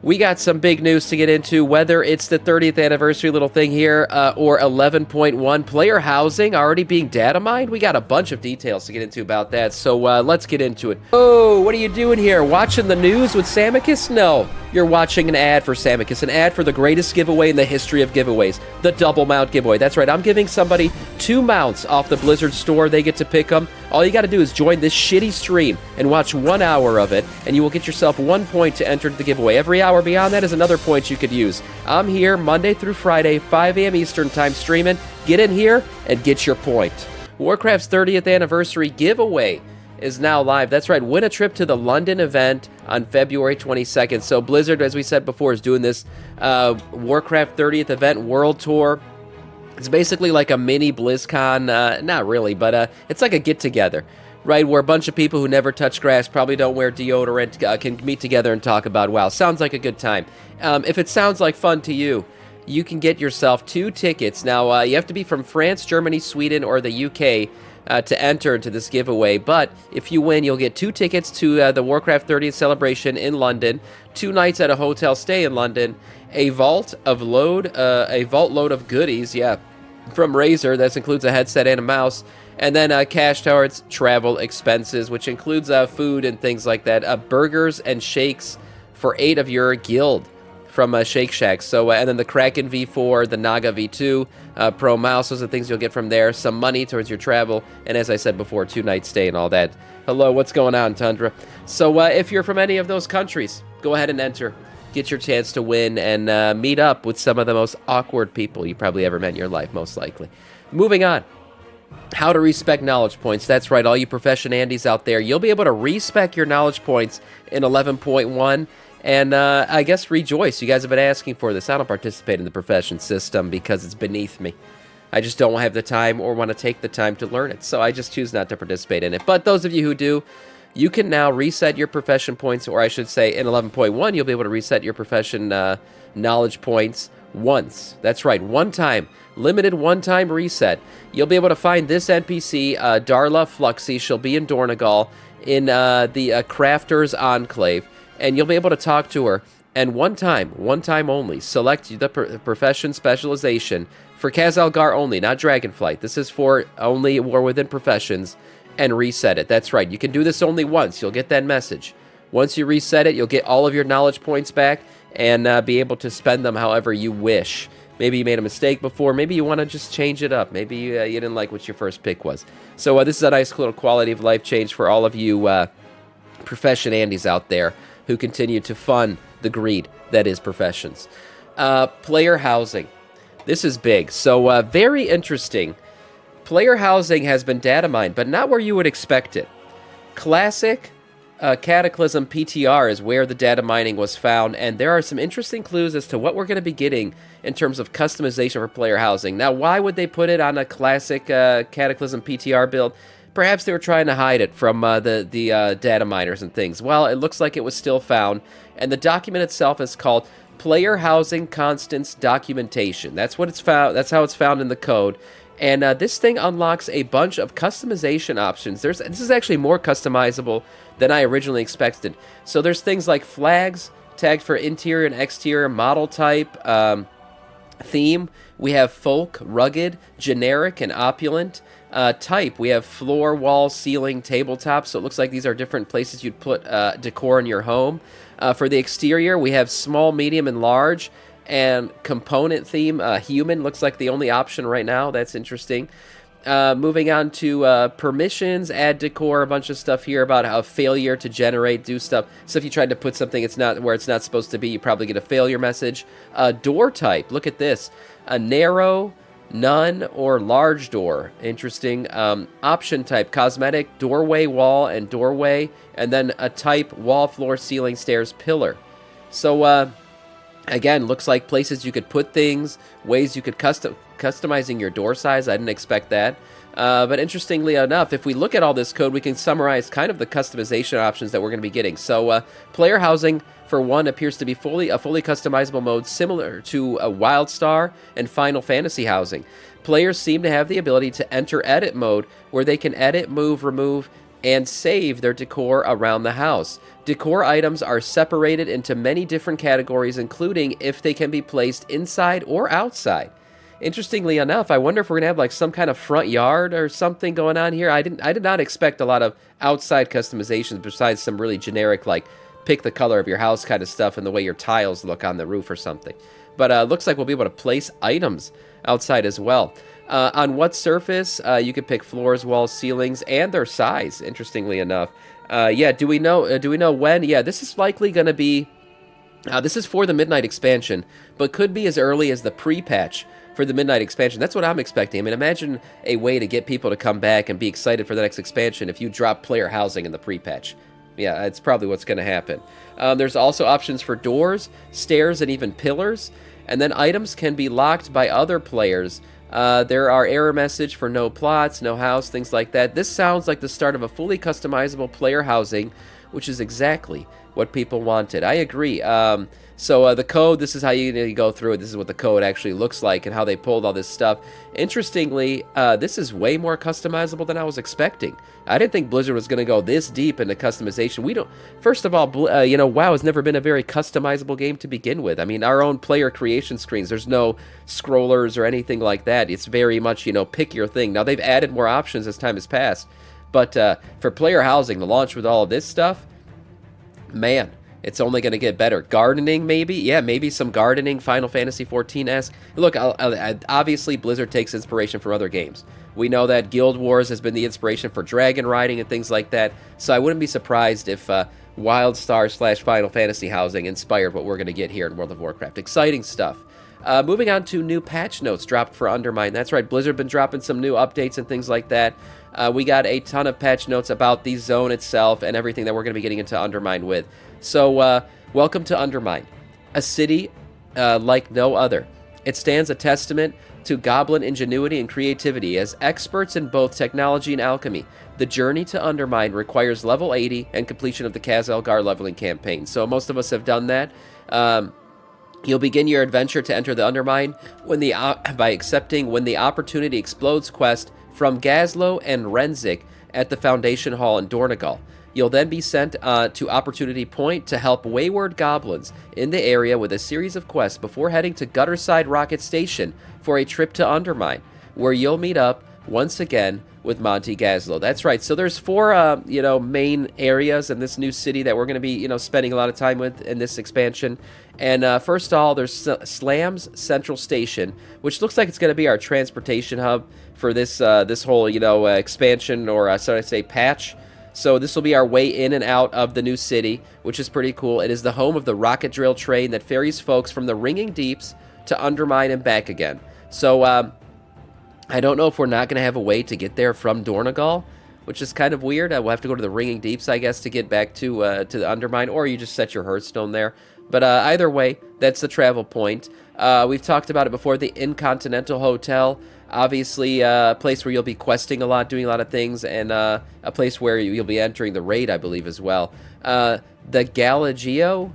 we got some big news to get into, whether it's the 30th anniversary little thing here or 11.1 player housing already being data mined. We got a bunch of details to get into about that, so let's get into it. Oh, what are you doing here? Watching the news with Samiccus? No, you're watching an ad for Samiccus, an ad for the greatest giveaway in the history of giveaways, the double mount giveaway. That's right, I'm giving somebody 2 mounts off the Blizzard store. They get to pick them. All you got to do is join this shitty stream and watch 1 hour of it, and you will get yourself 1 point to enter the giveaway. Every hour beyond that is another point you could use. I'm here Monday through Friday, 5 a.m. Eastern time streaming. Get in here and get your point. Warcraft's 30th anniversary giveaway is now live. That's right, win a trip to the London event on February 22nd. So Blizzard, as we said before, is doing this Warcraft 30th event world tour. It's basically like a mini BlizzCon, not really, but it's like a get-together, right, where a bunch of people who never touch grass, probably don't wear deodorant, can meet together and talk about WoW. Sounds like a good time. If it sounds like fun to you, you can get yourself 2 tickets. Now, you have to be from France, Germany, Sweden, or the UK to enter into this giveaway, but if you win, you'll get 2 tickets to the Warcraft 30th celebration in London, 2 nights at a hotel stay in London, a vault load of goodies, yeah, from Razer. That includes a headset and a mouse, and then cash towards travel expenses, which includes food and things like that. Burgers and shakes for 8 of your guild from Shake Shack. So, and then the Kraken V4, the Naga V2, Pro mouse, those are the things you'll get from there. Some money towards your travel, and as I said before, 2-night stay and all that. Hello, what's going on, Tundra? So, if you're from any of those countries, go ahead and enter. Get your chance to win and meet up with some of the most awkward people you probably ever met in your life, most likely. Moving on. How to respec knowledge points. That's right, all you Profession Andes out there. You'll be able to respec your knowledge points in 11.1. And I guess rejoice. You guys have been asking for this. I don't participate in the Profession system because it's beneath me. I just don't have the time or want to take the time to learn it. So I just choose not to participate in it. But those of you who do, you can now reset your Profession points, or I should say in 11.1, you'll be able to reset your Profession knowledge points once. That's right, 1 time. Limited 1-time reset. You'll be able to find this NPC, Darla Fluxy. She'll be in Dornegal in the Crafters Enclave, and you'll be able to talk to her. And 1 time only, select the Profession specialization for Khazalgar only, not Dragonflight. This is for only War Within Professions, and reset it. That's right, you can do this only once. You'll get that message. Once you reset it, you'll get all of your knowledge points back and be able to spend them however you wish. Maybe you made a mistake before. Maybe you want to just change it up. Maybe you didn't like what your first pick was. So this is a nice little quality of life change for all of you Profession Andes out there who continue to fund the greed that is Professions. Player housing. This is big. So very interesting. Player housing has been data mined, but not where you would expect it. Classic Cataclysm PTR is where the data mining was found, and there are some interesting clues as to what we're going to be getting in terms of customization for player housing. Now, why would they put it on a classic Cataclysm PTR build? Perhaps they were trying to hide it from the data miners and things. Well, it looks like it was still found, and the document itself is called Player Housing Constants Documentation. That's what it's found. That's how it's found in the code. And this thing unlocks a bunch of customization options. This is actually more customizable than I originally expected. So there's things like flags, tagged for interior and exterior, model type, theme. We have folk, rugged, generic, and opulent. Type, we have floor, wall, ceiling, tabletop. So it looks like these are different places you'd put decor in your home. For the exterior, we have small, medium, and large. And component theme, human looks like the only option right now. That's interesting. Moving on to permissions, add decor, a bunch of stuff here about how failure to generate, do stuff. So if you tried to put something it's not where it's not supposed to be, you probably get a failure message. Door type, look at this. A narrow, none, or large door. Interesting. Option type, cosmetic, doorway, wall, and doorway. And then a type, wall, floor, ceiling, stairs, pillar. So, again, looks like places you could put things, ways you could customizing your door size. I didn't expect that. But interestingly enough, if we look at all this code, we can summarize kind of the customization options that we're going to be getting. So player housing, for one, appears to be a fully customizable mode similar to a WildStar and Final Fantasy housing. Players seem to have the ability to enter edit mode where they can edit, move, remove, and save their decor around the house. Decor items are separated into many different categories, including if they can be placed inside or outside. Interestingly enough, I wonder if we're gonna have like some kind of front yard or something going on here. I did not expect a lot of outside customizations besides some really generic like pick the color of your house kind of stuff and the way your tiles look on the roof or something. But looks like we'll be able to place items outside as well. On what surface? You could pick floors, walls, ceilings, and their size. Interestingly enough, yeah. Do we know? Do we know when? Yeah, this is likely going to be. This is for the Midnight expansion, but could be as early as the pre-patch for the Midnight expansion. That's what I'm expecting. I mean, imagine a way to get people to come back and be excited for the next expansion if you drop player housing in the pre-patch. Yeah, it's probably what's going to happen. There's also options for doors, stairs, and even pillars. And then items can be locked by other players. There are error message for no plots, no house, things like that. This sounds like the start of a fully customizable player housing, which is exactly what people wanted. I agree. So the code, this is how you go through it. This is what the code actually looks like and how they pulled all this stuff. Interestingly, this is way more customizable than I was expecting. I didn't think Blizzard was going to go this deep into customization. First of all, WoW has never been a very customizable game to begin with. I mean, our own player creation screens, there's no scrollers or anything like that. It's very much, pick your thing. Now, they've added more options as time has passed. But for player housing, the launch with all of this stuff, man, it's only going to get better. Gardening, maybe? Yeah, maybe some gardening, Final Fantasy XIV-esque. Look, obviously Blizzard takes inspiration from other games. We know that Guild Wars has been the inspiration for dragon riding and things like that, so I wouldn't be surprised if WildStar / Final Fantasy housing inspired what we're going to get here in World of Warcraft. Exciting stuff. Moving on to new patch notes dropped for Undermine. That's right, Blizzard been dropping some new updates and things like that. We got a ton of patch notes about the zone itself and everything that we're going to be getting into Undermine with. So, welcome to Undermine, a city like no other. It stands a testament to goblin ingenuity and creativity as experts in both technology and alchemy. The journey to Undermine requires level 80 and completion of the Kaz-Elgar leveling campaign. So most of us have done that. You'll begin your adventure to enter the Undermine by accepting When the Opportunity Explodes quest from Gazlo and Renzik at the Foundation Hall in Dornegal. You'll then be sent to Opportunity Point to help wayward goblins in the area with a series of quests before heading to Gutterside Rocket Station for a trip to Undermine, where you'll meet up once again with Monty Gazlo. That's right. So there's 4, main areas in this new city that we're going to be, spending a lot of time with in this expansion. And first of all, there's Slam's Central Station, which looks like it's going to be our transportation hub for this whole, expansion or, patch. So this will be our way in and out of the new city, which is pretty cool. It is the home of the rocket drill train that ferries folks from the ringing deeps to Undermine and back again. So I don't know if we're not going to have a way to get there from Dornegal, which is kind of weird. We'll have to go to the ringing deeps, I guess, to get back to the Undermine, or you just set your Hearthstone there. But either way, that's the travel point. We've talked about it before, the Incontinental Hotel. Obviously, a place where you'll be questing a lot, doing a lot of things, and a place where you'll be entering the raid, I believe, as well. The Galligio,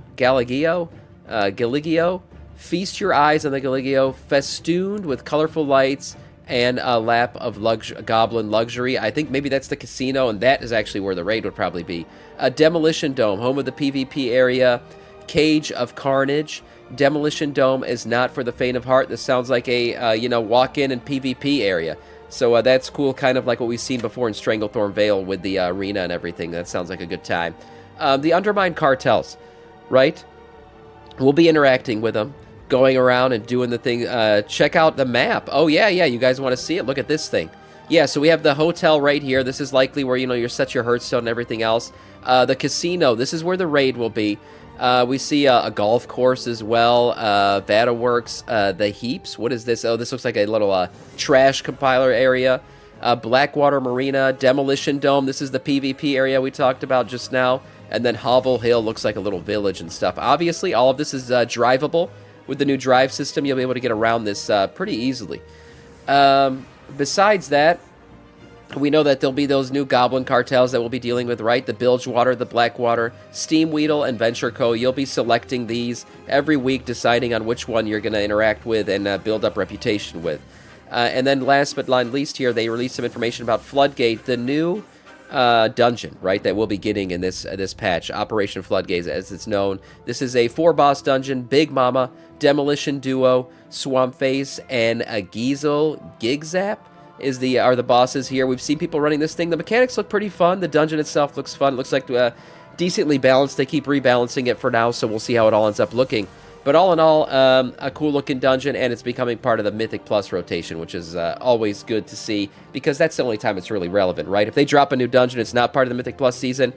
feast your eyes on the Galligio, festooned with colorful lights and a lap of goblin luxury. I think maybe that's the casino, and that is actually where the raid would probably be. A Demolition Dome, home of the PvP area. Cage of Carnage. Demolition Dome is not for the faint of heart. This sounds like a, walk-in and PvP area. So that's cool, kind of like what we've seen before in Stranglethorn Vale with the arena and everything. That sounds like a good time. The Undermine cartels, right? We'll be interacting with them, going around and doing the thing. Check out the map. Oh, yeah, you guys want to see it? Look at this thing. Yeah, so we have the hotel right here. This is likely where, you set your Hearthstone and everything else. The casino, this is where the raid will be. We see a golf course as well, Vataworks, the Heaps. What is this? Oh, this looks like a little trash compiler area. Blackwater Marina, Demolition Dome. This is the PvP area we talked about just now. And then Hovel Hill looks like a little village and stuff. Obviously, all of this is drivable. With the new drive system, you'll be able to get around this pretty easily. Besides that, we know that there'll be those new goblin cartels that we'll be dealing with, right? The Bilgewater, the Blackwater, Steamweedle, and Venture Co. You'll be selecting these every week, deciding on which one you're going to interact with and build up reputation with. And then last but not least here, they released some information about Floodgate, the new dungeon, right, that we'll be getting in this patch, Operation Floodgate, as it's known. This is a 4-boss dungeon: Big Mama, Demolition Duo, Swamp Face, and a Giesel Gigzap are the bosses here. We've seen people running this thing. The mechanics look pretty fun. The dungeon itself looks fun. It looks like decently balanced. They keep rebalancing it for now, so we'll see how it all ends up looking. But all in all, a cool-looking dungeon, and it's becoming part of the Mythic Plus rotation, which is always good to see, because that's the only time it's really relevant, right? If they drop a new dungeon, it's not part of the Mythic Plus season,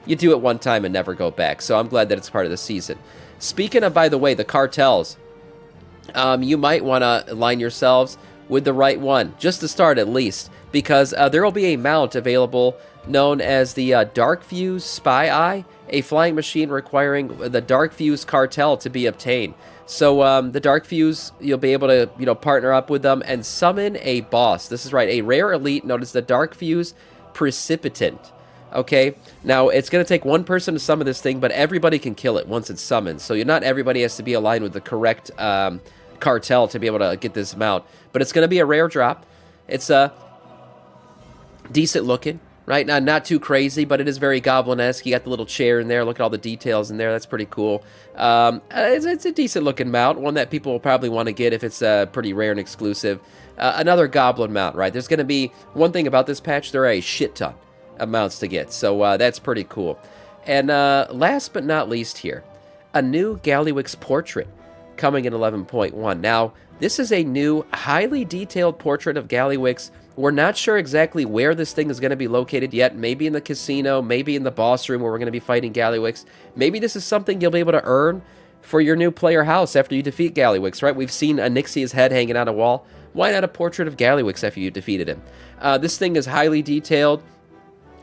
you do it one time and never go back. So I'm glad that it's part of the season. Speaking of, by the way, the cartels, you might want to align yourselves with the right one, just to start at least, because there will be a mount available known as the Dark Fuse Spy Eye, a flying machine requiring the Dark Fuse cartel to be obtained. So the Dark Fuse, you'll be able to partner up with them and summon a boss. This is right, a rare elite known as the Dark Fuse Precipitant. Okay, now it's going to take one person to summon this thing, but everybody can kill it once it's summoned. So not everybody has to be aligned with the correct cartel to be able to get this mount. But it's going to be a rare drop. It's decent looking. Right now, not too crazy, but it is very goblin-esque. You got the little chair in there. Look at all the details in there. That's pretty cool. It's a decent-looking mount, one that people will probably want to get if it's pretty rare and exclusive. Another goblin mount, right? There's going to be one thing about this patch. There are a shit ton of mounts to get, so that's pretty cool. And last but not least here, a new Gallywix portrait coming in 11.1. Now, this is a new, highly detailed portrait of Gallywix. We're not sure exactly where this thing is going to be located yet. Maybe in the casino, maybe in the boss room where we're going to be fighting Gallywix. Maybe this is something you'll be able to earn for your new player house after you defeat Gallywix, right? We've seen Onyxia's head hanging on a wall. Why not a portrait of Gallywix after you defeated him? This thing is highly detailed,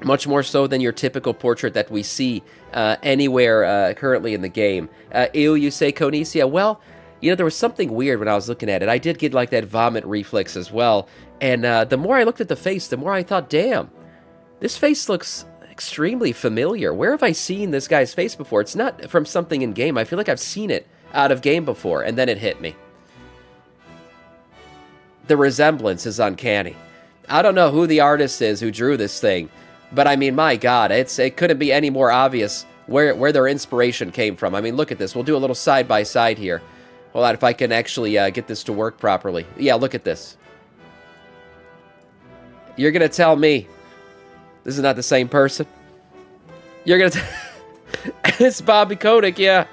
much more so than your typical portrait that we see anywhere currently in the game. Ew, you say, Conicia? Well, there was something weird when I was looking at it. I did get like that vomit reflex as well. And the more I looked at the face, the more I thought, damn, this face looks extremely familiar. Where have I seen this guy's face before? It's not from something in game. I feel like I've seen it out of game before, and then it hit me. The resemblance is uncanny. I don't know who the artist is who drew this thing, but I mean, my God, it couldn't be any more obvious where their inspiration came from. I mean, look at this. We'll do a little side-by-side here. Hold on, if I can actually get this to work properly. Yeah, look at this. You're going to tell me this is not the same person? You're going to... It's Bobby Kotick, yeah.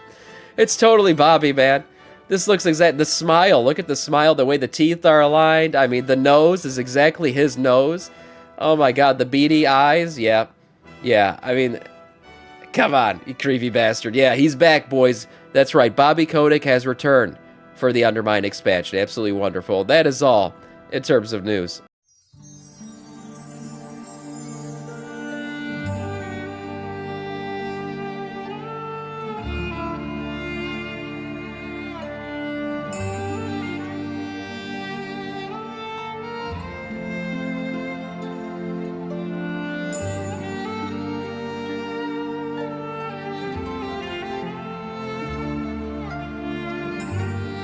It's totally Bobby, man. This looks exact. The smile, look at the smile, the way the teeth are aligned. I mean, the nose is exactly his nose. Oh my God, the beady eyes, yeah. Yeah, I mean, come on, you creepy bastard. Yeah, he's back, boys. That's right, Bobby Kotick has returned for the Undermine expansion. Absolutely wonderful. That is all in terms of news.